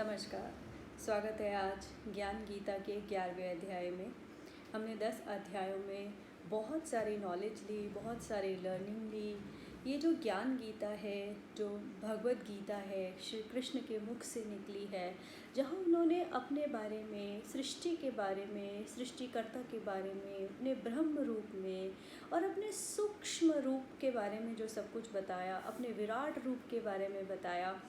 नमस्कार। स्वागत है आज ज्ञान गीता के 11वें अध्याय में। हमने 10 अध्यायों में बहुत सारी नॉलेज ली, बहुत सारी लर्निंग ली। ये जो ज्ञान गीता है, जो भगवत गीता है, श्री कृष्ण के मुख से निकली है, जहाँ उन्होंने अपने बारे में, सृष्टि के बारे में, सृष्टिकर्ता के बारे में, अपने ब्रह्म रूप में और अपने सूक्ष्म रूप के बारे में जो सब कुछ बताया, अपने विराट रूप के बारे में बताया।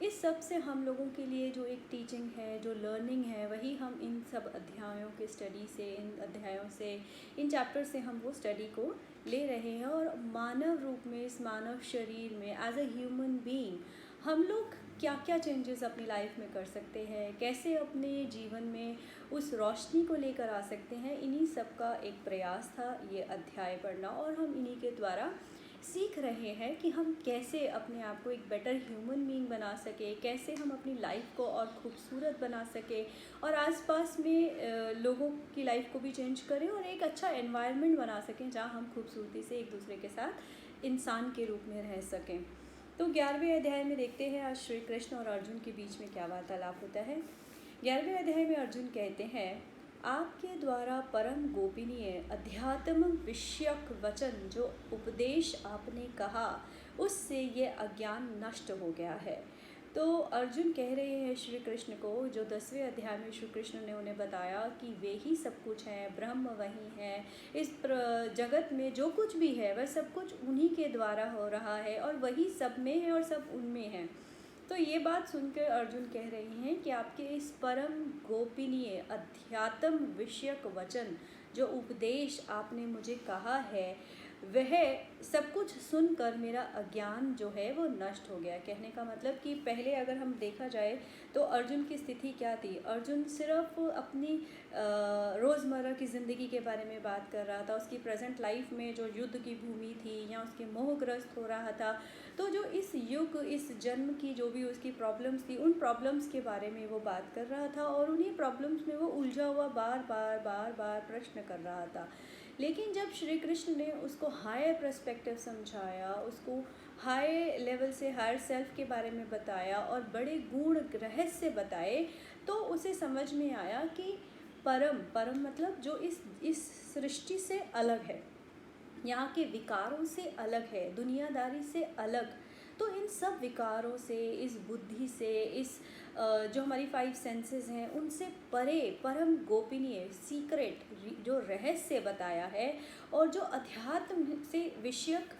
इस सब से हम लोगों के लिए जो एक टीचिंग है, जो लर्निंग है, वही हम इन सब अध्यायों के स्टडी से, इन अध्यायों से, इन चैप्टर से हम वो स्टडी को ले रहे हैं। और मानव रूप में, इस मानव शरीर में, एज अ ह्यूमन बीइंग हम लोग क्या क्या चेंजेस अपनी लाइफ में कर सकते हैं, कैसे अपने जीवन में उस रोशनी को लेकर आ सकते हैं, इन्हीं सब का एक प्रयास था ये अध्याय पढ़ना। और हम इन्हीं के द्वारा सीख रहे हैं कि हम कैसे अपने आप को एक बेटर ह्यूमन बीइंग बना सके, कैसे हम अपनी लाइफ को और खूबसूरत बना सके और आसपास में लोगों की लाइफ को भी चेंज करें और एक अच्छा एनवायरनमेंट बना सकें जहाँ हम खूबसूरती से एक दूसरे के साथ इंसान के रूप में रह सकें। तो 11वें अध्याय में देखते हैं आज श्री कृष्ण और अर्जुन के बीच में क्या वार्तालाप होता है। 11वें अध्याय में अर्जुन कहते हैं, आपके द्वारा परम गोपनीय अध्यात्म विषयक वचन जो उपदेश आपने कहा, उससे ये अज्ञान नष्ट हो गया है। तो अर्जुन कह रहे हैं श्री कृष्ण को, जो 10वें अध्याय में श्री कृष्ण ने उन्हें बताया कि वे ही सब कुछ हैं, ब्रह्म वही है, इस जगत में जो कुछ भी है वह सब कुछ उन्हीं के द्वारा हो रहा है और वही सब में है और सब उनमें है। तो ये बात सुनकर अर्जुन कह रहे हैं कि आपके इस परम गोपनीय अध्यात्म विषयक वचन जो उपदेश आपने मुझे कहा है, वह सब कुछ सुनकर मेरा अज्ञान जो है वो नष्ट हो गया। कहने का मतलब कि पहले अगर हम देखा जाए तो अर्जुन की स्थिति क्या थी। अर्जुन सिर्फ अपनी रोज़मर्रा की ज़िंदगी के बारे में बात कर रहा था, उसकी प्रेजेंट लाइफ में जो युद्ध की भूमि थी या उसके मोहग्रस्त हो रहा था। तो जो इस युग, इस जन्म की जो भी उसकी प्रॉब्लम्स थी, उन प्रॉब्लम्स के बारे में वो बात कर रहा था और उन्हीं प्रॉब्लम्स में वो उलझा हुआ बार बार प्रश्न कर रहा था। लेकिन जब श्री कृष्ण ने उसको हायर पर्सपेक्टिव समझाया, उसको हाई लेवल से हायर सेल्फ के बारे में बताया और बड़े गूढ़ रहस्य बताए, तो उसे समझ में आया कि परम मतलब जो इस सृष्टि से अलग है, यहाँ के विकारों से अलग है, दुनियादारी से अलग। तो इन सब विकारों से, इस बुद्धि से, इस जो हमारी 5 सेंसेस हैं उनसे परे परम गोपनीय सीक्रेट जो रहस्य बताया है और जो अध्यात्म से विषयक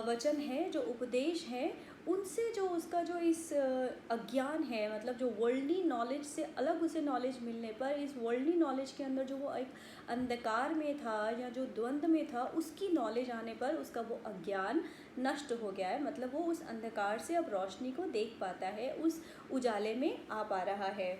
वचन है, जो उपदेश है, उनसे जो उसका जो इस अज्ञान है, मतलब जो वर्ल्डली नॉलेज से अलग उसे नॉलेज मिलने पर, इस वर्ल्डली नॉलेज के अंदर जो वो एक अंधकार में था या जो द्वंद्व में था, उसकी नॉलेज आने पर उसका वो अज्ञान नष्ट हो गया है। मतलब वो उस अंधकार से अब रोशनी को देख पाता है, उस उजाले में आ पा रहा है।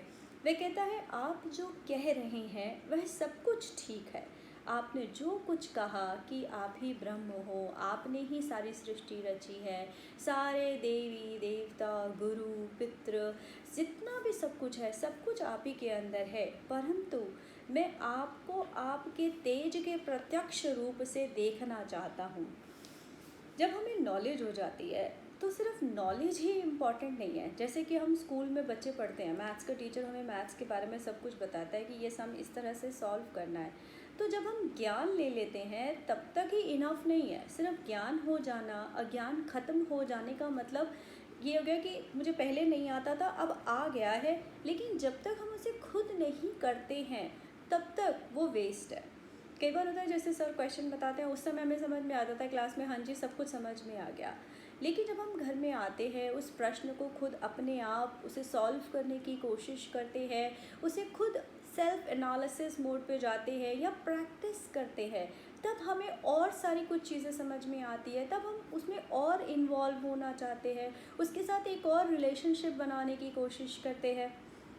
वह कहता है, आप जो कह रहे हैं वह सब कुछ ठीक है। आपने जो कुछ कहा कि आप ही ब्रह्म हो, आपने ही सारी सृष्टि रची है, सारे देवी देवता, गुरु, पितृ, जितना भी सब कुछ है, सब कुछ आप ही के अंदर है। परंतु मैं आपको आपके तेज के प्रत्यक्ष रूप से देखना चाहता हूँ। जब हमें नॉलेज हो जाती है तो सिर्फ नॉलेज ही इम्पॉर्टेंट नहीं है। जैसे कि हम स्कूल में बच्चे पढ़ते हैं, मैथ्स का टीचर हमें मैथ्स के बारे में सब कुछ बताता है कि ये सम इस तरह से सॉल्व करना है। तो जब हम ज्ञान ले लेते हैं तब तक ही इनफ नहीं है। सिर्फ ज्ञान हो जाना, अज्ञान ख़त्म हो जाने का मतलब ये हो गया कि मुझे पहले नहीं आता था, अब आ गया है। लेकिन जब तक हम उसे खुद नहीं करते हैं तब तक वो वेस्ट है। कई बार होता है जैसे सर क्वेश्चन बताते हैं, उस समय हमें समझ में आता था क्लास में, हाँ जी सब कुछ समझ में आ गया। लेकिन जब हम घर में आते हैं, उस प्रश्न को खुद अपने आप उसे सॉल्व करने की कोशिश करते हैं, उसे खुद सेल्फ एनालिसिस मोड पे जाते हैं या प्रैक्टिस करते हैं, तब हमें और सारी कुछ चीज़ें समझ में आती है। तब हम उसमें और इन्वॉल्व होना चाहते हैं, उसके साथ एक और रिलेशनशिप बनाने की कोशिश करते हैं।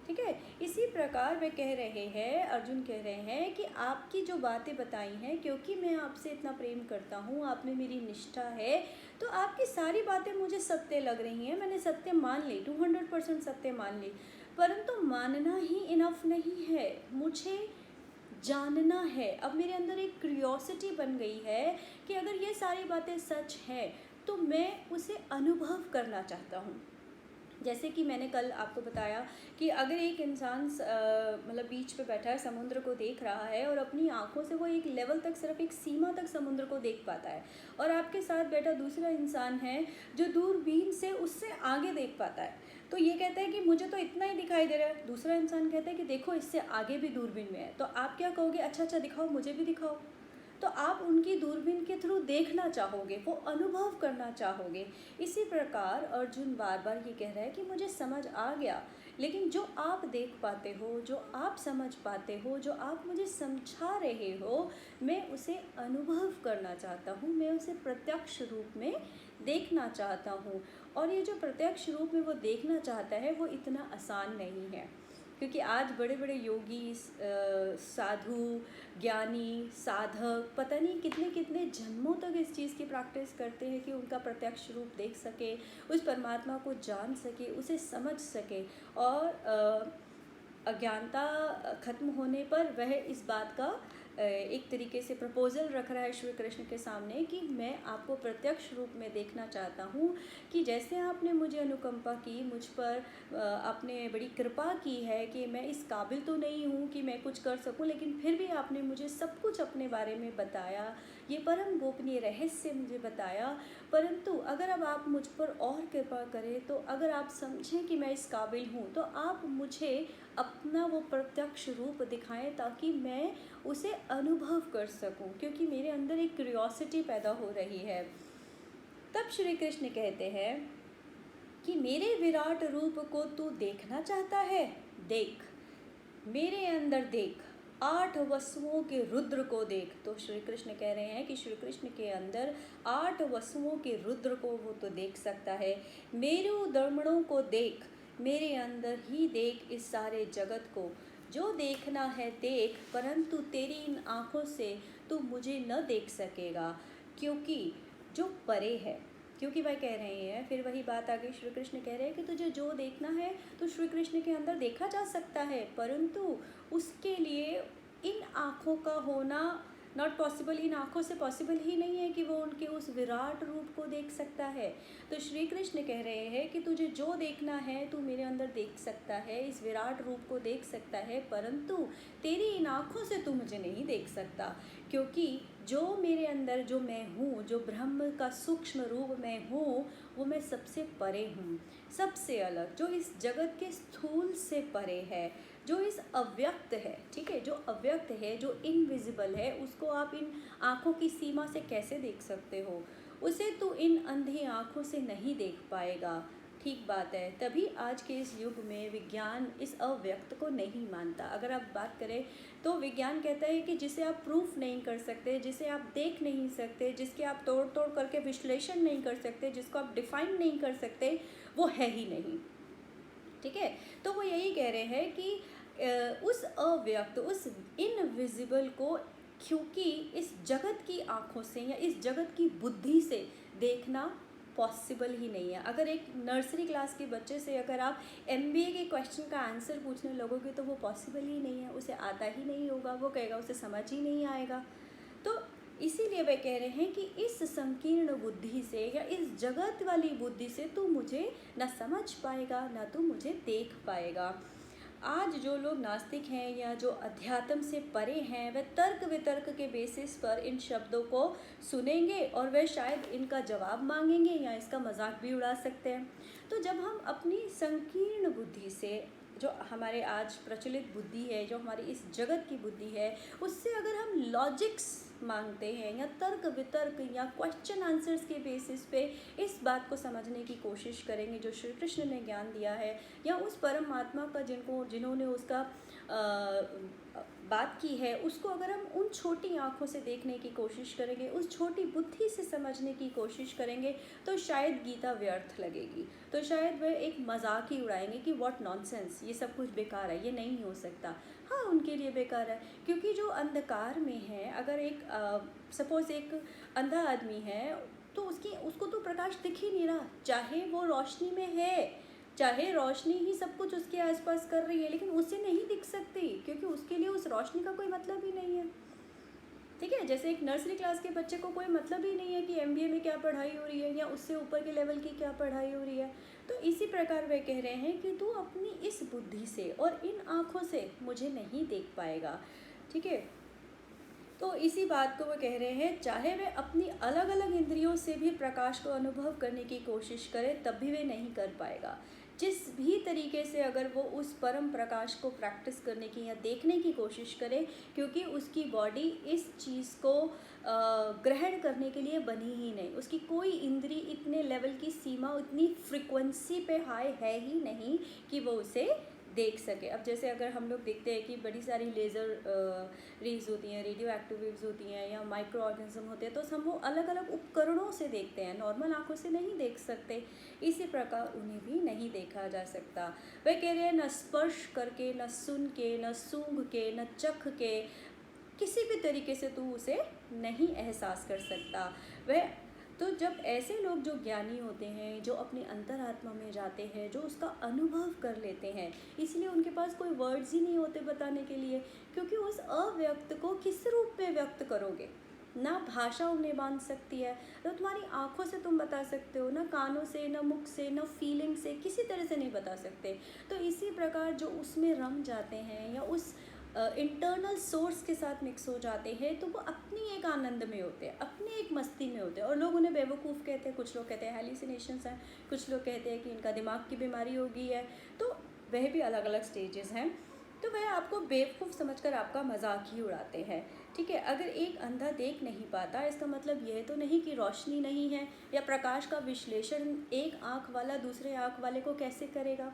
ठीक है, इसी प्रकार वे कह रहे हैं, अर्जुन कह रहे हैं कि आपकी जो बातें बताई हैं, क्योंकि मैं आपसे इतना प्रेम करता हूँ, आप में मेरी निष्ठा है, तो आपकी सारी बातें मुझे सत्य लग रही हैं। मैंने सत्य मान ली, 200% सत्य मान ली। परंतु मानना ही इनफ नहीं है, मुझे जानना है। अब मेरे अंदर एक क्यूरियोसिटी बन गई है कि अगर ये सारी बातें सच हैं तो मैं उसे अनुभव करना चाहता हूँ। जैसे कि मैंने कल आपको बताया कि अगर एक इंसान मतलब बीच पे बैठा है, समुद्र को देख रहा है और अपनी आंखों से वो एक लेवल तक, सिर्फ एक सीमा तक समुद्र को देख पाता है, और आपके साथ बैठा दूसरा इंसान है जो दूरबीन से उससे आगे देख पाता है, तो ये कहता है कि मुझे तो इतना ही दिखाई दे रहा है, दूसरा इंसान कहता है कि देखो इससे आगे भी दूरबीन में है, तो आप क्या कहोगे? अच्छा दिखाओ, मुझे भी दिखाओ। तो आप उनकी दूरबीन के थ्रू देखना चाहोगे, वो अनुभव करना चाहोगे। इसी प्रकार अर्जुन बार बार ये कह रहा है कि मुझे समझ आ गया, लेकिन जो आप देख पाते हो, जो आप समझ पाते हो, जो आप मुझे समझा रहे हो, मैं उसे अनुभव करना चाहता हूँ, मैं उसे प्रत्यक्ष रूप में देखना चाहता हूँ। और ये जो प्रत्यक्ष रूप में वो देखना चाहता है वो इतना आसान नहीं है, क्योंकि आज बड़े बड़े योगी, साधु, ज्ञानी, साधक पता नहीं कितने कितने जन्मों तक इस चीज़ की प्रैक्टिस करते हैं कि उनका प्रत्यक्ष रूप देख सके, उस परमात्मा को जान सके, उसे समझ सके, और अज्ञानता खत्म होने पर वह इस बात का एक तरीके से प्रपोजल रख रहा है श्री कृष्ण के सामने कि मैं आपको प्रत्यक्ष रूप में देखना चाहता हूँ, कि जैसे आपने मुझे अनुकंपा की, मुझ पर आपने बड़ी कृपा की है कि मैं इस काबिल तो नहीं हूँ कि मैं कुछ कर सकूँ, लेकिन फिर भी आपने मुझे सब कुछ अपने बारे में बताया, ये परम गोपनीय रहस्य मुझे बताया। परंतु अगर अब आप मुझ पर और कृपा करें, तो अगर आप समझें कि मैं इस काबिल हूँ, तो आप मुझे अपना वो प्रत्यक्ष रूप दिखाएं, ताकि मैं उसे अनुभव कर सकूं, क्योंकि मेरे अंदर एक क्यूरियोसिटी पैदा हो रही है। तब श्री कृष्ण कहते हैं कि मेरे विराट रूप को तू देखना चाहता है, देख, मेरे अंदर देख, 8 वसुओं के रुद्र को देख। तो श्री कृष्ण कह रहे हैं कि श्री कृष्ण के अंदर 8 वसुओं के रुद्र को वो तो देख सकता है। मेरु दर्मणों को देख, मेरे अंदर ही देख इस सारे जगत को, जो देखना है देख, परंतु तेरी इन आँखों से तू मुझे न देख सकेगा, क्योंकि जो परे है। क्योंकि वह कह रहे हैं, फिर वही बात आगे श्री कृष्ण कह रहे हैं कि तुझे जो देखना है तो श्री कृष्ण के अंदर देखा जा सकता है, परंतु उसके लिए इन आँखों का होना नॉट पॉसिबल, इन आँखों से पॉसिबल ही नहीं है कि वो उनके उस विराट रूप को देख सकता है। तो श्री कृष्ण कह रहे हैं कि तुझे जो देखना है तू मेरे अंदर देख सकता है, इस विराट रूप को देख सकता है, परंतु तेरी इन आँखों से तू मुझे नहीं देख सकता, क्योंकि जो मेरे अंदर, जो मैं हूँ, जो ब्रह्म का सूक्ष्म रूप मैं हूँ, वो मैं सबसे परे हूँ, सबसे अलग, जो इस जगत के स्थूल से परे है, जो इस अव्यक्त है, ठीक है, जो अव्यक्त है, जो इनविजिबल है, उसको आप इन आँखों की सीमा से कैसे देख सकते हो? उसे तो इन अंधी आँखों से नहीं देख पाएगा। ठीक बात है, तभी आज के इस युग में विज्ञान इस अव्यक्त को नहीं मानता। अगर आप बात करें तो विज्ञान कहता है कि जिसे आप प्रूफ नहीं कर सकते, जिसे आप देख नहीं सकते, जिसके आप तोड़ तोड़ करके विश्लेषण नहीं कर सकते, जिसको आप डिफाइन नहीं कर सकते, वो है ही नहीं। ठीक है, तो वो यही कह रहे हैं कि उस अव्यक्त, उस इनविजिबल को, क्योंकि इस जगत की आँखों से या इस जगत की बुद्धि से देखना पॉसिबल ही नहीं है। अगर एक नर्सरी क्लास के बच्चे से अगर आप MBA के क्वेश्चन का आंसर पूछने लगोगे तो वो पॉसिबल ही नहीं है, उसे आता ही नहीं होगा, वो कहेगा उसे समझ ही नहीं आएगा। तो इसीलिए वे कह रहे हैं कि इस संकीर्ण बुद्धि से या इस जगत वाली बुद्धि से तू मुझे न समझ पाएगा, न तू मुझे देख पाएगा। आज जो लोग नास्तिक हैं या जो अध्यात्म से परे हैं, वे तर्क वितर्क के बेसिस पर इन शब्दों को सुनेंगे और वे शायद इनका जवाब मांगेंगे या इसका मजाक भी उड़ा सकते हैं। तो जब हम अपनी संकीर्ण बुद्धि से, जो हमारे आज प्रचलित बुद्धि है, जो हमारी इस जगत की बुद्धि है, उससे अगर हम लॉजिक्स मांगते हैं या तर्क वितर्क या क्वेश्चन आंसर्स के बेसिस पे इस बात को समझने की कोशिश करेंगे जो श्री कृष्ण ने ज्ञान दिया है, या उस परमात्मा का जिन्होंने उसका बात की है, उसको अगर हम उन छोटी आँखों से देखने की कोशिश करेंगे, उस छोटी बुद्धि से समझने की कोशिश करेंगे, तो शायद गीता व्यर्थ लगेगी, तो शायद वह एक मजाक ही उड़ाएंगे कि व्हाट नॉनसेंस, ये सब कुछ बेकार है, ये नहीं हो सकता। हाँ, उनके लिए बेकार है, क्योंकि जो अंधकार में है, अगर एक सपोज़ एक अंधा आदमी है, तो उसको तो प्रकाश दिख ही नहीं रहा, चाहे वो रोशनी में है, चाहे रोशनी ही सब कुछ उसके आसपास कर रही है, लेकिन उसे नहीं दिख सकती, क्योंकि उसके लिए उस रोशनी का कोई मतलब ही नहीं है। ठीक है। जैसे एक नर्सरी क्लास के बच्चे को कोई मतलब ही नहीं है कि एमबीए में क्या पढ़ाई हो रही है या उससे ऊपर के लेवल की क्या पढ़ाई हो रही है। तो इसी प्रकार वे कह रहे हैं कि तू अपनी इस बुद्धि से और इन आँखों से मुझे नहीं देख पाएगा। ठीक है। तो इसी बात को वो कह रहे हैं, चाहे वे अपनी अलग अलग इंद्रियों से भी प्रकाश को अनुभव करने की कोशिश करे तब भी वे नहीं कर पाएगा। जिस भी तरीके से अगर वो उस परम प्रकाश को प्रैक्टिस करने की या देखने की कोशिश करे, क्योंकि उसकी बॉडी इस चीज़ को ग्रहण करने के लिए बनी ही नहीं, उसकी कोई इंद्री इतने लेवल की सीमा, उतनी फ्रिक्वेंसी पे हाई है ही नहीं कि वो उसे देख सके। अब जैसे अगर हम लोग देखते हैं कि बड़ी सारी लेज़र रेज होती हैं, रेडियो एक्टिव वेव्स होती हैं या माइक्रो ऑर्गेनिज्म होते हैं, तो हम वो अलग अलग उपकरणों से देखते हैं, नॉर्मल आंखों से नहीं देख सकते। इसी प्रकार उन्हें भी नहीं देखा जा सकता। वह कह रहे हैं, न स्पर्श करके, न सुन के, न सूंघ के, न चख के, किसी भी तरीके से तू उसे नहीं एहसास कर सकता। वह तो जब ऐसे लोग जो ज्ञानी होते हैं, जो अपनी अंतरात्मा में जाते हैं, जो उसका अनुभव कर लेते हैं, इसलिए उनके पास कोई वर्ड्स ही नहीं होते बताने के लिए, क्योंकि उस अव्यक्त को किस रूप में व्यक्त करोगे। ना भाषा उन्हें बांध सकती है, तो तुम्हारी आंखों से तुम बता सकते हो, ना कानों से, ना मुख से, ना फीलिंग से, किसी तरह से नहीं बता सकते। तो इसी प्रकार जो उसमें रम जाते हैं या उस इंटरनल सोर्स के साथ मिक्स हो जाते हैं, तो वो अपनी एक आनंद में होते हैं, अपनी एक मस्ती में होते हैं। और लोग उन्हें बेवकूफ़ कहते हैं, कुछ लोग कहते हैं हेलुसिनेशंस हैं, कुछ लोग कहते हैं कि इनका दिमाग की बीमारी हो गई है। तो वह भी अलग अलग स्टेजेस हैं। तो वह आपको बेवकूफ़ समझकर आपका मजाक ही उड़ाते हैं। ठीक है। अगर एक अंधा देख नहीं पाता, इसका मतलब यह तो नहीं कि रोशनी नहीं है, या प्रकाश का विश्लेषण एक आँख वाला दूसरे आँख वाले को कैसे करेगा।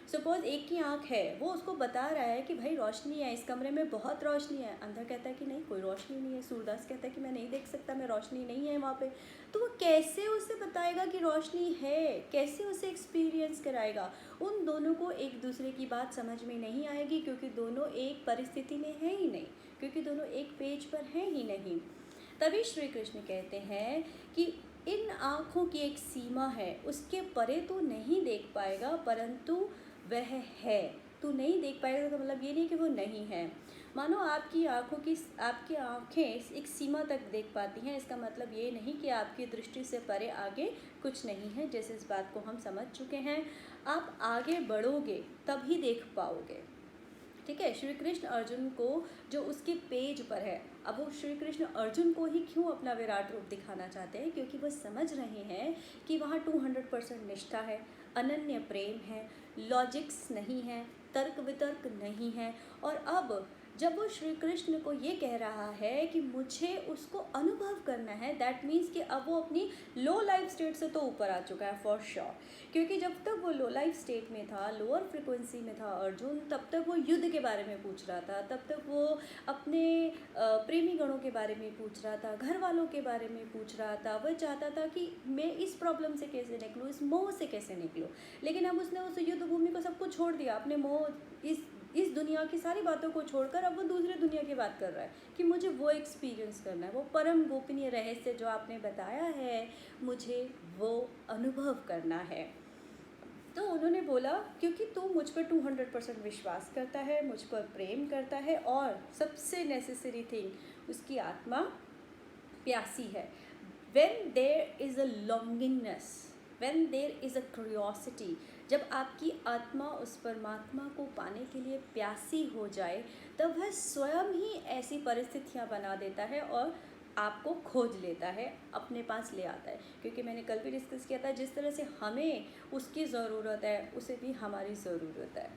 सपोज़ एक की आँख है, वो उसको बता रहा है कि भाई रोशनी है, इस कमरे में बहुत रोशनी है। अंधा कहता है कि नहीं, कोई रोशनी नहीं है। सूरदास कहता है कि मैं नहीं देख सकता, मैं रोशनी नहीं है वहाँ पे। तो वो कैसे उसे बताएगा कि रोशनी है, कैसे उसे एक्सपीरियंस कराएगा। उन दोनों को एक दूसरे की बात समझ में नहीं आएगी, क्योंकि दोनों एक परिस्थिति में है ही नहीं, क्योंकि दोनों एक पेज पर हैं ही नहीं। तभी श्री कृष्ण कहते हैं कि इन आँखों की एक सीमा है, उसके परे तू नहीं देख पाएगा, परंतु वह है। तू नहीं देख पाएगा तो मतलब ये नहीं कि वो नहीं है। मानो आपकी आँखें एक सीमा तक देख पाती हैं, इसका मतलब ये नहीं कि आपकी दृष्टि से परे आगे कुछ नहीं है। जैसे इस बात को हम समझ चुके हैं, आप आगे बढ़ोगे तभी देख पाओगे। ठीक है। श्री कृष्ण अर्जुन को जो उसके पेज पर है, अब वो श्री कृष्ण अर्जुन को ही क्यों अपना विराट रूप दिखाना चाहते हैं, क्योंकि वो समझ रहे हैं कि वहाँ 200% निष्ठा है, अनन्य प्रेम है, लॉजिक्स नहीं है, तर्क वितर्क नहीं है। और अब जब वो श्री कृष्ण को ये कह रहा है कि मुझे उसको अनुभव करना है, दैट मीन्स कि अब वो अपनी लो लाइफ स्टेट से तो ऊपर आ चुका है फॉर श्योर। क्योंकि जब तक वो लो लाइफ स्टेट में था, लोअर फ्रिक्वेंसी में था अर्जुन, तब तक वो युद्ध के बारे में पूछ रहा था, तब तक वो अपने प्रेमी गणों के बारे में पूछ रहा था, घर वालों के बारे में पूछ रहा था। वह चाहता था कि मैं इस प्रॉब्लम से कैसे निकलूँ, इस मोह से कैसे निकलूँ। लेकिन अब उसने उस युद्ध भूमि को सब कुछ छोड़ दिया, अपने मोह, इस दुनिया की सारी बातों को छोड़कर अब वो दूसरे दुनिया की बात कर रहा है कि मुझे वो एक्सपीरियंस करना है, वो परम गोपनीय रहस्य जो आपने बताया है, मुझे वो अनुभव करना है। तो उन्होंने बोला, क्योंकि तू मुझ पर 200% विश्वास करता है, मुझ पर प्रेम करता है, और सबसे नेसेसरी थिंग, उसकी आत्मा प्यासी है। When there is a longingness, when there is a curiosity, जब आपकी आत्मा उस परमात्मा को पाने के लिए प्यासी हो जाए, तब वह स्वयं ही ऐसी परिस्थितियाँ बना देता है और आपको खोज लेता है, अपने पास ले आता है। क्योंकि मैंने कल भी डिस्कस किया था, जिस तरह से हमें उसकी ज़रूरत है, उसे भी हमारी ज़रूरत है।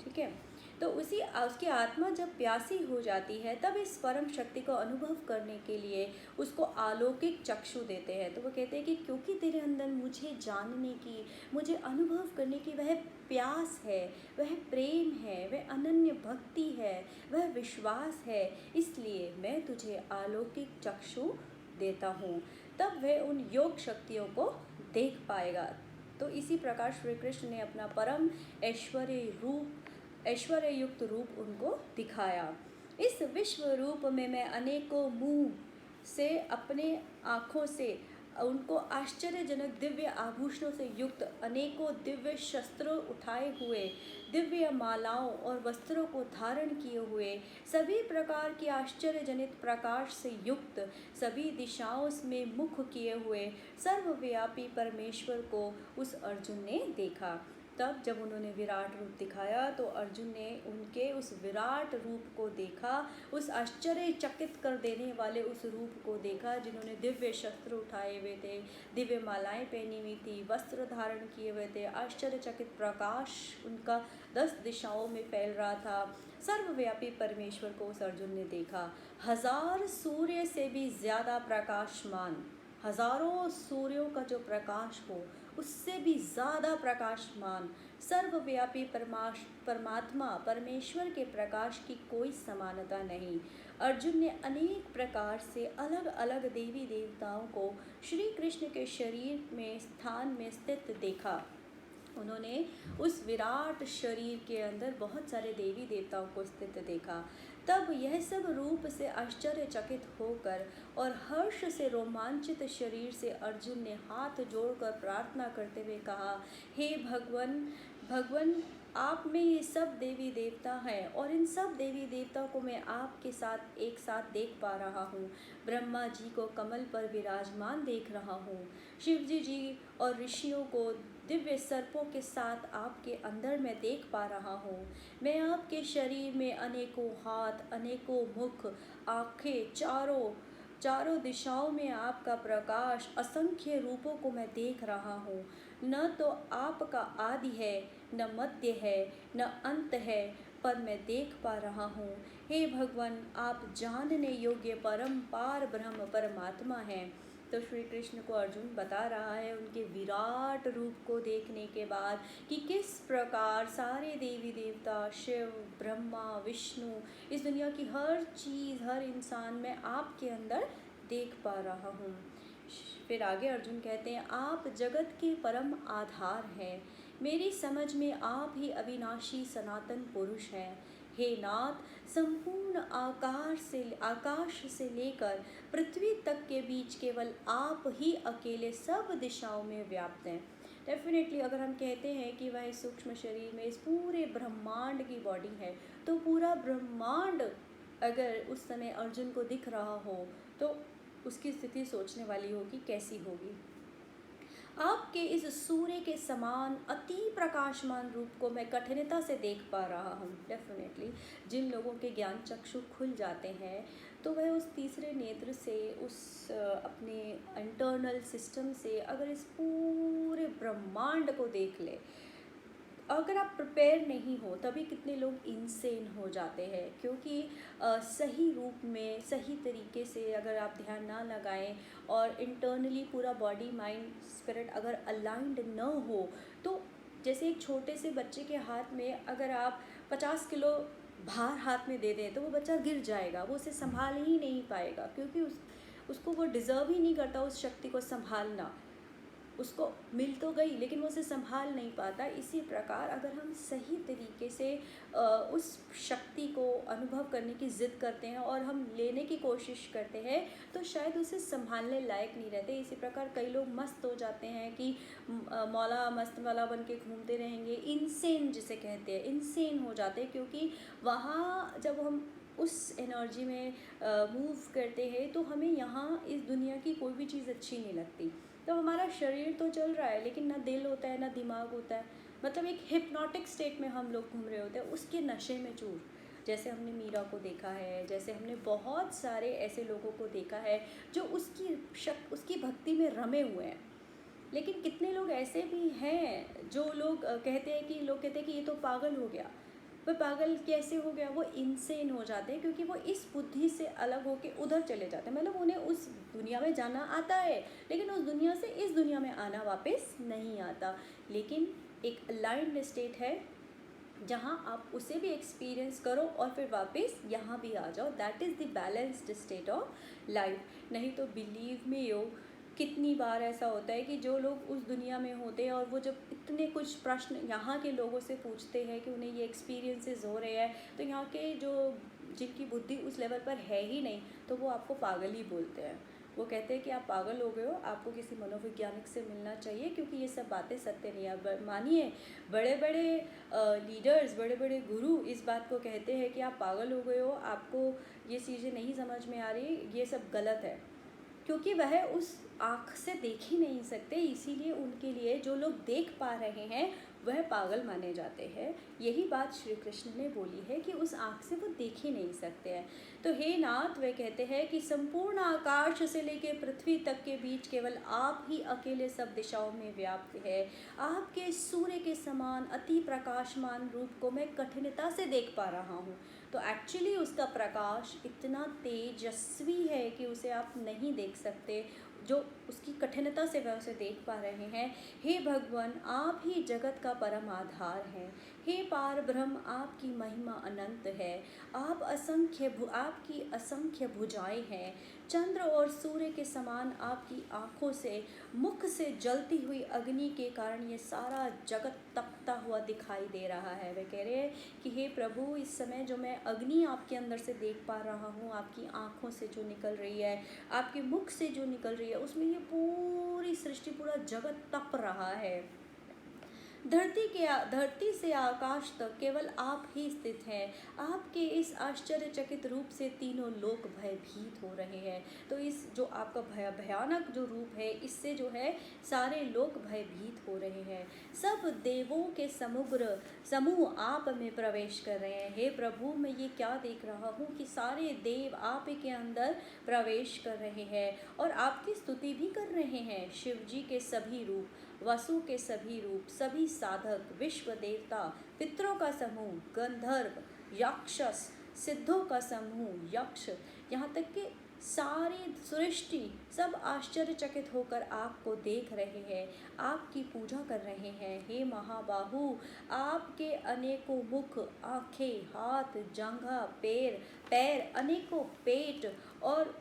ठीक है। तो उसकी आत्मा जब प्यासी हो जाती है, तब इस परम शक्ति को अनुभव करने के लिए उसको अलौकिक चक्षु देते हैं। तो वो कहते हैं कि क्योंकि तेरे अंदर मुझे जानने की, मुझे अनुभव करने की वह प्यास है, वह प्रेम है, वह अनन्य भक्ति है, वह विश्वास है, इसलिए मैं तुझे अलौकिक चक्षु देता हूँ। तब वह उन योग शक्तियों को देख पाएगा। तो इसी प्रकार श्री कृष्ण ने अपना परम ऐश्वर्य युक्त रूप उनको दिखाया। इस विश्व रूप में मैं अनेकों मुँह से, अपने आँखों से उनको आश्चर्यजनक दिव्य आभूषणों से युक्त अनेकों दिव्य शस्त्रों उठाए हुए, दिव्य मालाओं और वस्त्रों को धारण किए हुए, सभी प्रकार की आश्चर्यजनित प्रकाश से युक्त, सभी दिशाओं में मुख किए हुए सर्वव्यापी परमेश्वर को उस अर्जुन ने देखा। तब जब उन्होंने विराट रूप दिखाया तो अर्जुन ने उनके उस विराट रूप को देखा, उस आश्चर्यचकित कर देने वाले उस रूप को देखा, जिन्होंने दिव्य शस्त्र उठाए हुए थे, दिव्य मालाएं पहनी हुई थी, वस्त्र धारण किए हुए थे, आश्चर्यचकित प्रकाश उनका 10 दिशाओं में फैल रहा था। सर्वव्यापी परमेश्वर को उस अर्जुन ने देखा, हजार सूर्य से भी ज़्यादा प्रकाशमान, हजारों सूर्यों का जो प्रकाश हो उससे भी ज़्यादा प्रकाशमान सर्वव्यापी परमात्मा परमेश्वर के प्रकाश की कोई समानता नहीं। अर्जुन ने अनेक प्रकार से अलग अलग देवी देवताओं को श्री कृष्ण के शरीर में स्थान में स्थित देखा। उन्होंने उस विराट शरीर के अंदर बहुत सारे देवी देवताओं को स्थित देखा। तब यह सब रूप से आश्चर्यचकित होकर और हर्ष से रोमांचित शरीर से अर्जुन ने हाथ जोड़कर प्रार्थना करते हुए कहा, हे भगवन आप में ये सब देवी देवता हैं और इन सब देवी देवताओं को मैं आपके साथ एक साथ देख पा रहा हूँ। ब्रह्मा जी को कमल पर विराजमान देख रहा हूँ, शिव जी और ऋषियों को दिव्य सर्पों के साथ आपके अंदर मैं देख पा रहा हूँ। मैं आपके शरीर में अनेकों हाथ, अनेकों मुख, आँखें, चारों दिशाओं में आपका प्रकाश, असंख्य रूपों को मैं देख रहा हूँ। न तो आपका आदि है, न मध्य है, न अंत है, पर मैं देख पा रहा हूँ। हे भगवान, आप जानने योग्य परमपार ब्रह्म परमात्मा हैं। तो श्री कृष्ण को अर्जुन बता रहा है उनके विराट रूप को देखने के बाद कि किस प्रकार सारे देवी देवता, शिव, ब्रह्मा, विष्णु, इस दुनिया की हर चीज़, हर इंसान में आपके अंदर देख पा रहा हूँ। फिर आगे अर्जुन कहते हैं, आप जगत के परम आधार हैं। मेरी समझ में आप ही अविनाशी सनातन पुरुष हैं। हे नाथ, संपूर्ण आकाश से लेकर पृथ्वी तक के बीच केवल आप ही अकेले सब दिशाओं में व्याप्त हैं। डेफिनेटली अगर हम कहते हैं कि वह इस सूक्ष्म शरीर में इस पूरे ब्रह्मांड की बॉडी है, तो पूरा ब्रह्मांड अगर उस समय अर्जुन को दिख रहा हो तो उसकी स्थिति सोचने वाली होगी, कैसी होगी। आपके इस सूर्य के समान अति प्रकाशमान रूप को मैं कठिनता से देख पा रहा हूँ। डेफिनेटली जिन लोगों के ज्ञान चक्षु खुल जाते हैं तो वह उस तीसरे नेत्र से, उस अपने इंटरनल सिस्टम से अगर इस पूरे ब्रह्मांड को देख ले, अगर आप प्रिपेयर नहीं हो तभी कितने लोग इनसेन हो जाते हैं, क्योंकि सही रूप में, सही तरीके से अगर आप ध्यान ना लगाएं और इंटरनली पूरा बॉडी माइंड स्पिरिट अगर अलाइंड न हो, तो जैसे एक छोटे से बच्चे के हाथ में अगर आप 50 किलो भार हाथ में दे दें तो वो बच्चा गिर जाएगा, वो उसे संभाल ही नहीं पाएगा, क्योंकि उसको वो डिज़र्व ही नहीं करता उस शक्ति को संभालना। उसको मिल तो गई लेकिन वो उसे संभाल नहीं पाता। इसी प्रकार अगर हम सही तरीके से उस शक्ति को अनुभव करने की ज़िद करते हैं और हम लेने की कोशिश करते हैं तो शायद उसे संभालने लायक नहीं रहते। इसी प्रकार कई लोग मस्त हो जाते हैं कि मौला मस्त वाला बन के घूमते रहेंगे, इनसेन जिसे कहते हैं, इनसेन हो जाते हैं, क्योंकि वहाँ जब हम उस एनर्जी में मूव करते हैं तो हमें यहाँ इस दुनिया की कोई भी चीज़ अच्छी नहीं लगती। तो हमारा शरीर तो चल रहा है लेकिन ना दिल होता है, ना दिमाग होता है, मतलब एक हिप्नोटिक स्टेट में हम लोग घूम रहे होते हैं, उसके नशे में चूर। जैसे हमने मीरा को देखा है, जैसे हमने बहुत सारे ऐसे लोगों को देखा है जो उसकी भक्ति में रमे हुए हैं। लेकिन कितने लोग ऐसे भी हैं जो लोग कहते हैं कि ये तो पागल हो गया। वह पागल कैसे हो गया? वो इनसेन हो जाते हैं, क्योंकि वो इस बुद्धि से अलग होके उधर चले जाते हैं। मतलब उन्हें उस दुनिया में जाना आता है लेकिन उस दुनिया से इस दुनिया में आना वापस नहीं आता। लेकिन एक अलाइंड स्टेट है जहाँ आप उसे भी एक्सपीरियंस करो और फिर वापस यहाँ भी आ जाओ। That is the balanced state of life. नहीं तो बिलीव मी यो, कितनी बार ऐसा होता है कि जो लोग उस दुनिया में होते हैं और वो जब इतने कुछ प्रश्न यहाँ के लोगों से पूछते हैं कि उन्हें ये एक्सपीरियंसेस हो रहे हैं, तो यहाँ के जो जिनकी बुद्धि उस लेवल पर है ही नहीं तो वो आपको पागल ही बोलते हैं। वो कहते हैं कि आप पागल हो गए हो, आपको किसी मनोवैज्ञानिक से मिलना चाहिए, क्योंकि ये सब बातें सत्य नहीं है। मानिए बड़े बड़े लीडर्स, बड़े बड़े गुरु इस बात को कहते हैं कि आप पागल हो गए हो, आपको ये चीज़ें नहीं समझ में आ रही, ये सब गलत है, क्योंकि वह उस आँख से देख ही नहीं सकते। इसीलिए उनके लिए जो लोग देख पा रहे हैं वह पागल माने जाते हैं। यही बात श्री कृष्ण ने बोली है कि उस आँख से वो देख ही नहीं सकते हैं। तो हे नाथ, वे कहते हैं कि संपूर्ण आकाश से लेकर पृथ्वी तक के बीच केवल आप ही अकेले सब दिशाओं में व्याप्त है। आपके सूर्य के समान अति प्रकाशमान रूप को मैं कठिनता से देख पा रहा हूँ। तो एक्चुअली उसका प्रकाश इतना तेजस्वी है कि उसे आप नहीं देख सकते, जो उसकी कठिनता से वह उसे देख पा रहे हैं। हे भगवान, आप ही जगत का परम आधार हैं। हे पार ब्रह्म, आपकी महिमा अनंत है। आपकी असंख्य भुजाएं हैं। चंद्र और सूर्य के समान आपकी आँखों से, मुख से जलती हुई अग्नि के कारण ये सारा जगत तपता हुआ दिखाई दे रहा है। वे कह रहे हैं कि हे प्रभु, इस समय जो मैं अग्नि आपके अंदर से देख पा रहा हूँ, आपकी आँखों से जो निकल रही है, आपके मुख से जो निकल रही है, उसमें ये पूरी सृष्टि, पूरा जगत तप रहा है। धरती से आकाश तक केवल आप ही स्थित हैं। आपके इस आश्चर्यचकित रूप से तीनों लोक भयभीत हो रहे हैं। तो इस जो आपका भयानक जो रूप है, इससे जो है सारे लोग भयभीत हो रहे हैं। सब देवों के समूह आप में प्रवेश कर रहे हैं। हे प्रभु, मैं ये क्या देख रहा हूँ कि सारे देव आप ही के अंदर प्रवेश कर रहे हैं और आपकी स्तुति भी कर रहे हैं। शिव जी के सभी रूप, वसु के सभी रूप, सभी साधक, विश्व देवता, पितरों का समूह, गंधर्व, राक्षस, सिद्धों का समूह, यक्ष, यहाँ तक कि सारी सृष्टि सब आश्चर्यचकित होकर आपको देख रहे हैं, आपकी पूजा कर रहे हैं। हे महाबाहु, आपके अनेकों मुख, आँखें, हाथ, जांघा, पैर, अनेकों पेट और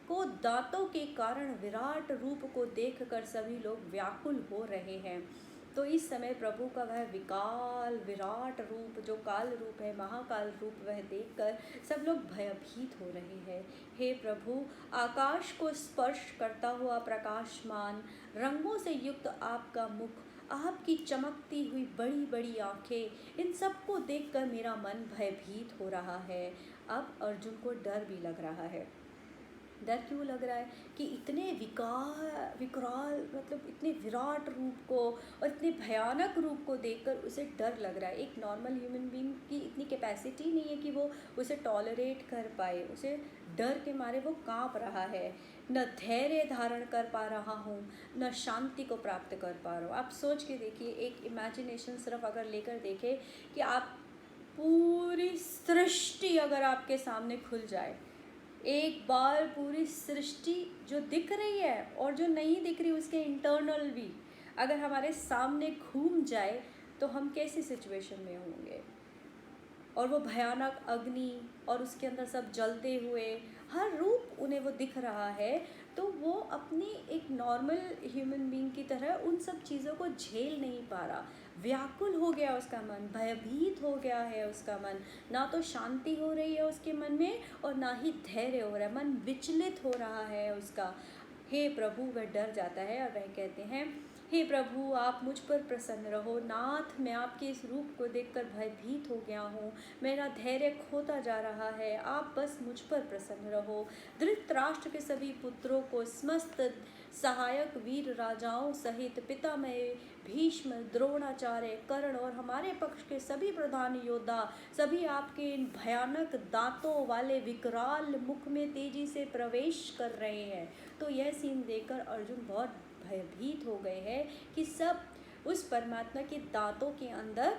को दांतों के कारण विराट रूप को देखकर सभी लोग व्याकुल हो रहे हैं। तो इस समय प्रभु का वह विराट रूप, जो काल रूप है, महाकाल रूप, वह देखकर सब लोग भयभीत हो रहे हैं। हे प्रभु, आकाश को स्पर्श करता हुआ प्रकाशमान रंगों से युक्त आपका मुख, आपकी चमकती हुई बड़ी बड़ी आँखें, इन सबको देखकर मेरा मन भयभीत हो रहा है। अब अर्जुन को डर भी लग रहा है। डर क्यों लग रहा है कि इतने विकराल, मतलब इतने विराट रूप को और इतने भयानक रूप को देखकर उसे डर लग रहा है। एक नॉर्मल ह्यूमन बीइंग की इतनी कैपेसिटी नहीं है कि वो उसे टॉलरेट कर पाए। उसे डर के मारे वो कांप रहा है। न धैर्य धारण कर पा रहा हूँ, न शांति को प्राप्त कर पा रहा हूँ। आप सोच के देखिए, एक इमेजिनेशन सिर्फ अगर लेकर देखें कि आप पूरी सृष्टि अगर आपके सामने खुल जाए, एक बार पूरी सृष्टि जो दिख रही है और जो नहीं दिख रही उसके इंटरनल भी अगर हमारे सामने घूम जाए, तो हम कैसी सिचुएशन में होंगे। और वो भयानक अग्नि और उसके अंदर सब जलते हुए हर रूप उन्हें वो दिख रहा है, तो वो अपनी एक नॉर्मल ह्यूमन बीइंग की तरह उन सब चीज़ों को झेल नहीं पा रहा। व्याकुल हो गया उसका मन, भयभीत हो गया है उसका मन। ना तो शांति हो रही है उसके मन में और ना ही धैर्य हो रहा है, मन विचलित हो रहा है उसका। हे प्रभु, वह डर जाता है और वह कहते हैं, हे प्रभु, आप मुझ पर प्रसन्न रहो। नाथ, मैं आपके इस रूप को देखकर भयभीत हो गया हूँ, मेरा धैर्य खोता जा रहा है, आप बस मुझ पर प्रसन्न रहो। धृतराष्ट्र के सभी पुत्रों को, समस्त सहायक वीर राजाओं सहित पितामह भीष्म, द्रोणाचार्य, कर्ण और हमारे पक्ष के सभी प्रधान योद्धा, सभी आपके इन भयानक दांतों वाले विकराल मुख में तेजी से प्रवेश कर रहे हैं। तो यह सीन देखकर अर्जुन बहुत भयभीत हो गए हैं कि सब उस परमात्मा के दांतों के अंदर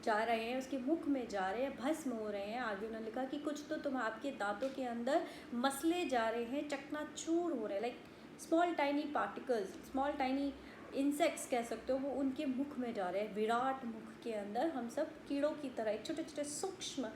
जा रहे हैं, उसके मुख में जा रहे हैं, भस्म हो रहे हैं। आगे उन्होंने लिखा कि कुछ तो तुम आपके दांतों के अंदर मसले जा रहे हैं, चकनाचूर हो रहे हैं, like small tiny particles, small tiny insects कह सकते हो, वो उनके मुख में जा रहे हैं। विराट मुख के अंदर हम सब कीड़ों की तरह, एक छोटे छोटे सूक्ष्म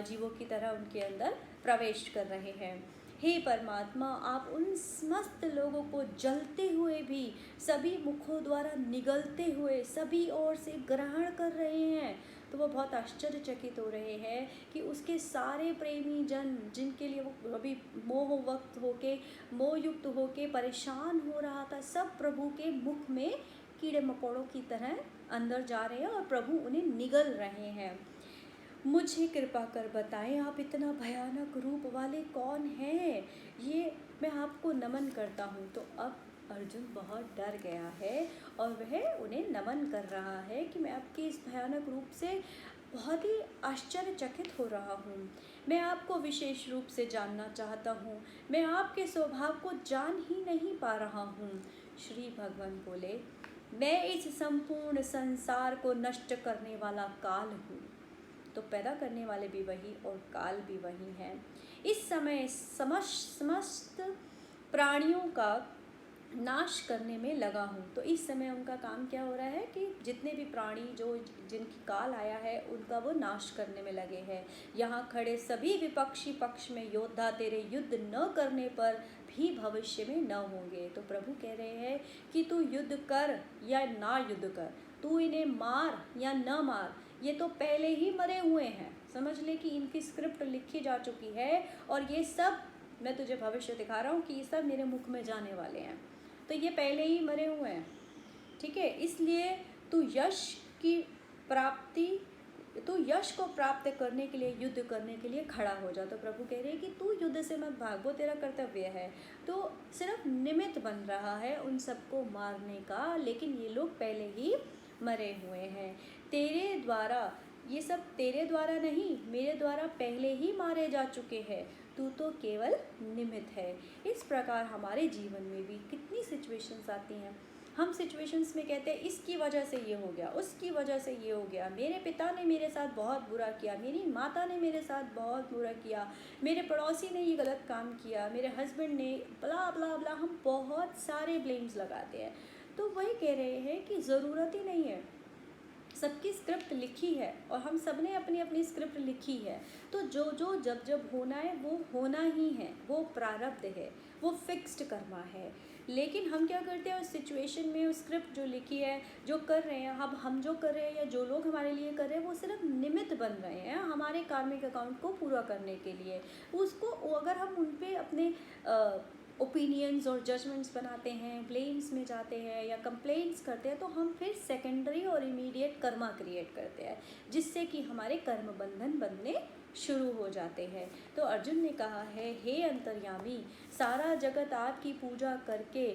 जीवों की तरह उनके अंदर प्रवेश कर रहे हैं। हे परमात्मा, आप उन समस्त लोगों को जलते हुए भी, सभी मुखों द्वारा निगलते हुए सभी ओर से ग्रहण कर रहे हैं। तो वो बहुत आश्चर्यचकित हो रहे हैं कि उसके सारे प्रेमी जन जिनके लिए वो अभी मोहयुक्त होके परेशान हो रहा था, सब प्रभु के मुख में कीड़े मकोड़ों की तरह अंदर जा रहे हैं और प्रभु उन्हें निगल रहे हैं। मुझे कृपा कर बताएं, आप इतना भयानक रूप वाले कौन हैं? ये मैं आपको नमन करता हूँ। तो अब अर्जुन बहुत डर गया है और वह उन्हें नमन कर रहा है कि मैं आपके इस भयानक रूप से बहुत ही आश्चर्यचकित हो रहा हूँ। मैं आपको विशेष रूप से जानना चाहता हूँ, मैं आपके स्वभाव को जान ही नहीं पा रहा हूँ। श्री भगवान बोले, मैं इस संपूर्ण संसार को नष्ट करने वाला काल हूँ। तो पैदा करने वाले भी वही और काल भी वही हैं। इस समय समस्त प्राणियों का नाश करने में लगा हूँ। तो इस समय उनका काम क्या हो रहा है कि जितने भी प्राणी जो जिनकी काल आया है उनका वो नाश करने में लगे हैं। यहाँ खड़े सभी विपक्षी पक्ष में योद्धा तेरे युद्ध न करने पर भी भविष्य में न होंगे। तो प्रभु कह रहे हैं कि तू युद्ध कर या ना युद्ध कर, तू इन्हें मार या न मार, ये तो पहले ही मरे हुए हैं। समझ ले कि इनकी स्क्रिप्ट लिखी जा चुकी है और ये सब मैं तुझे भविष्य दिखा रहा हूँ कि ये सब मेरे मुख में जाने वाले हैं। तो ये पहले ही मरे हुए हैं, ठीक है। इसलिए तू यश को प्राप्त करने के लिए, युद्ध करने के लिए खड़ा हो जा। तो प्रभु कह रहे हैं कि तू युद्ध से मत भाग, वो तेरा कर्तव्य है। तो सिर्फ निमित्त बन रहा है उन सबको मारने का, लेकिन ये लोग पहले ही मरे हुए हैं। तेरे द्वारा, ये सब तेरे द्वारा नहीं, मेरे द्वारा पहले ही मारे जा चुके हैं। तू तो केवल निमित्त है। इस प्रकार हमारे जीवन में भी कितनी सिचुएशंस आती हैं। हम सिचुएशंस में कहते हैं इसकी वजह से ये हो गया, उसकी वजह से ये हो गया, मेरे पिता ने मेरे साथ बहुत बुरा किया, मेरी माता ने मेरे साथ बहुत बुरा किया, मेरे पड़ोसी ने ये गलत काम किया, मेरे हस्बैंड ने ब्ला ब्ला ब्ला। हम बहुत सारे ब्लेम्स लगाते हैं। तो वही कह रहे हैं कि ज़रूरत ही नहीं है, सबकी स्क्रिप्ट लिखी है और हम सब ने अपनी अपनी स्क्रिप्ट लिखी है। तो जो जो जब जब होना है वो होना ही है, वो प्रारब्ध है, वो फिक्स्ड कर्मा है। लेकिन हम क्या करते हैं उस सिचुएशन में, उस स्क्रिप्ट जो लिखी है, जो कर रहे हैं, अब हम जो कर रहे हैं या जो लोग हमारे लिए कर रहे हैं, वो सिर्फ निमित्त बन रहे हैं हमारे कार्मिक अकाउंट को पूरा करने के लिए। उसको अगर हम उन पर अपने ओपिनियंस और जजमेंट्स बनाते हैं, ब्लेम्स में जाते हैं या कंप्लेंट्स करते हैं, तो हम फिर सेकेंडरी और इमीडिएट कर्मा क्रिएट करते हैं, जिससे कि हमारे कर्म बंधन बनने शुरू हो जाते हैं। तो अर्जुन ने कहा है, हे अंतर्यामी, सारा जगत आपकी पूजा करके